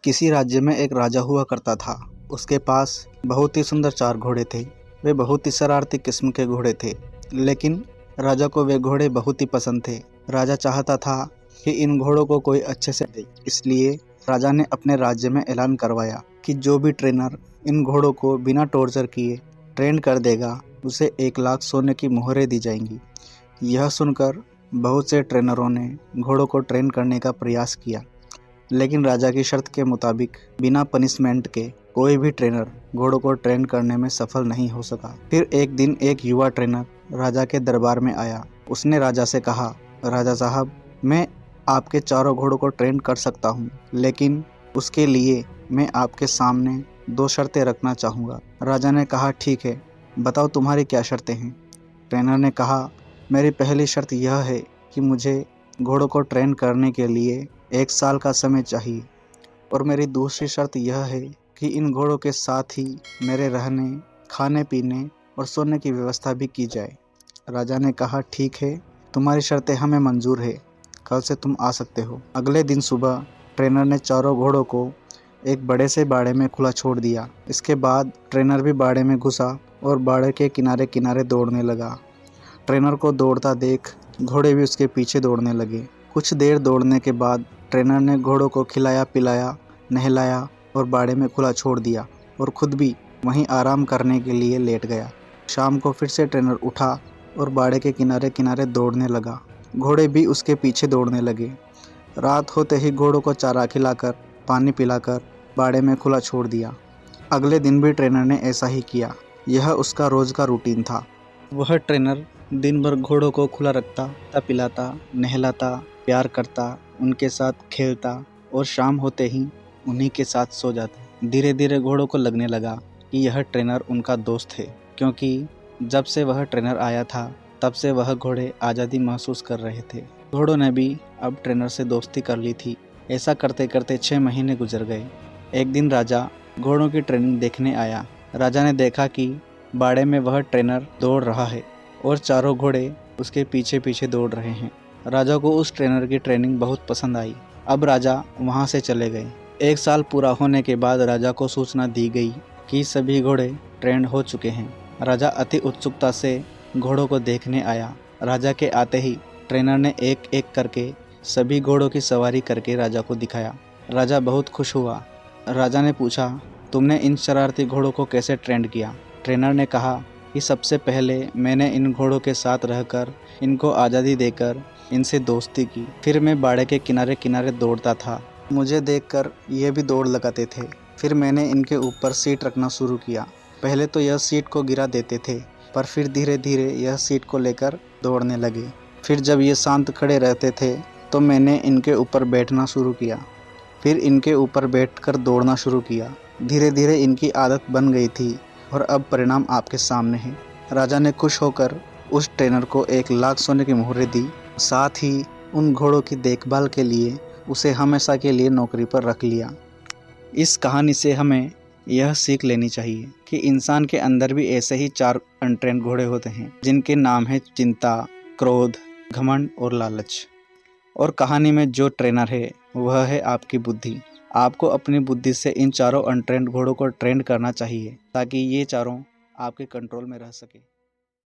किसी राज्य में एक राजा हुआ करता था। उसके पास बहुत ही सुंदर 4 घोड़े थे। वे बहुत ही शरारती किस्म के घोड़े थे, लेकिन राजा को वे घोड़े बहुत ही पसंद थे। राजा चाहता था कि इन घोड़ों को कोई अच्छे से दे, इसलिए राजा ने अपने राज्य में ऐलान करवाया कि जो भी ट्रेनर इन घोड़ों को बिना टॉर्चर किए ट्रेन कर देगा, उसे 1 लाख सोने की मोहरें दी जाएंगी। यह सुनकर बहुत से ट्रेनरों ने घोड़ों को ट्रेन करने का प्रयास किया, लेकिन राजा की शर्त के मुताबिक बिना पनिशमेंट के कोई भी ट्रेनर घोड़ों को ट्रेन करने में सफल नहीं हो सका। फिर एक दिन एक युवा ट्रेनर राजा के दरबार में आया। उसने राजा से कहा, राजा साहब, मैं आपके 4 घोड़ों को ट्रेन कर सकता हूँ, लेकिन उसके लिए मैं आपके सामने 2 शर्तें रखना चाहूँगा। राजा ने कहा, ठीक है, बताओ तुम्हारी क्या शर्तें हैं। ट्रेनर ने कहा, मेरी पहली शर्त यह है कि मुझे घोड़ों को ट्रेन करने के लिए 1 साल का समय चाहिए, और मेरी दूसरी शर्त यह है कि इन घोड़ों के साथ ही मेरे रहने, खाने पीने और सोने की व्यवस्था भी की जाए। राजा ने कहा, ठीक है, तुम्हारी शर्तें हमें मंजूर है, कल से तुम आ सकते हो। अगले दिन सुबह ट्रेनर ने 4 घोड़ों को एक बड़े से बाड़े में खुला छोड़ दिया। इसके बाद ट्रेनर भी बाड़े में घुसा और बाड़े के किनारे किनारे दौड़ने लगा। ट्रेनर को दौड़ता देख घोड़े भी उसके पीछे दौड़ने लगे। कुछ देर दौड़ने के बाद ट्रेनर ने घोड़ों को खिलाया पिलाया, नहलाया और बाड़े में खुला छोड़ दिया, और खुद भी वहीं आराम करने के लिए लेट गया। शाम को फिर से ट्रेनर उठा और बाड़े के किनारे किनारे दौड़ने लगा। घोड़े भी उसके पीछे दौड़ने लगे। रात होते ही घोड़ों को चारा खिलाकर, पानी पिलाकर बाड़े में खुला छोड़ दिया। अगले दिन भी ट्रेनर ने ऐसा ही किया। यह उसका रोज़ का रूटीन था। वह ट्रेनर दिन भर घोड़ों को खुला रखता, पिलाता, नहलाता, प्यार करता, उनके साथ खेलता और शाम होते ही उन्हीं के साथ सो जाता। धीरे धीरे घोड़ों को लगने लगा कि यह ट्रेनर उनका दोस्त है, क्योंकि जब से वह ट्रेनर आया था तब से वह घोड़े आज़ादी महसूस कर रहे थे। घोड़ों ने भी अब ट्रेनर से दोस्ती कर ली थी। ऐसा करते करते 6 महीने गुजर गए। एक दिन राजा घोड़ों की ट्रेनिंग देखने आया। राजा ने देखा कि बाड़े में वह ट्रेनर दौड़ रहा है और 4 घोड़े उसके पीछे पीछे दौड़ रहे हैं। राजा को उस ट्रेनर की ट्रेनिंग बहुत पसंद आई। अब राजा वहां से चले गए। 1 साल पूरा होने के बाद राजा को सूचना दी गई कि सभी घोड़े ट्रेंड हो चुके हैं। राजा अति उत्सुकता से घोड़ों को देखने आया। राजा के आते ही ट्रेनर ने एक एक करके सभी घोड़ों की सवारी करके राजा को दिखाया। राजा बहुत खुश हुआ। राजा ने पूछा, तुमने इन शरारती घोड़ों को कैसे ट्रेंड किया? ट्रेनर ने कहा कि सबसे पहले मैंने इन घोड़ों के साथ रहकर इनको आज़ादी देकर इनसे दोस्ती की। फिर मैं बाड़े के किनारे किनारे दौड़ता था। मुझे देखकर ये भी दौड़ लगाते थे। फिर मैंने इनके ऊपर सीट रखना शुरू किया। पहले तो यह सीट को गिरा देते थे, पर फिर धीरे धीरे यह सीट को लेकर दौड़ने लगे। फिर जब ये शांत खड़े रहते थे तो मैंने इनके ऊपर बैठना शुरू किया। फिर इनके ऊपर बैठकर दौड़ना शुरू किया। धीरे धीरे इनकी आदत बन गई थी और अब परिणाम आपके सामने है। राजा ने खुश होकर उस ट्रेनर को 1 लाख सोने की मोहरें दी। साथ ही उन घोड़ों की देखभाल के लिए उसे हमेशा के लिए नौकरी पर रख लिया। इस कहानी से हमें यह सीख लेनी चाहिए कि इंसान के अंदर भी ऐसे ही 4 अनट्रेंड घोड़े होते हैं, जिनके नाम है चिंता, क्रोध, घमंड और लालच। और कहानी में जो ट्रेनर है वह है आपकी बुद्धि। आपको अपनी बुद्धि से इन 4 अनट्रेंड घोड़ों को ट्रेंड करना चाहिए, ताकि ये 4 आपके कंट्रोल में रह सके।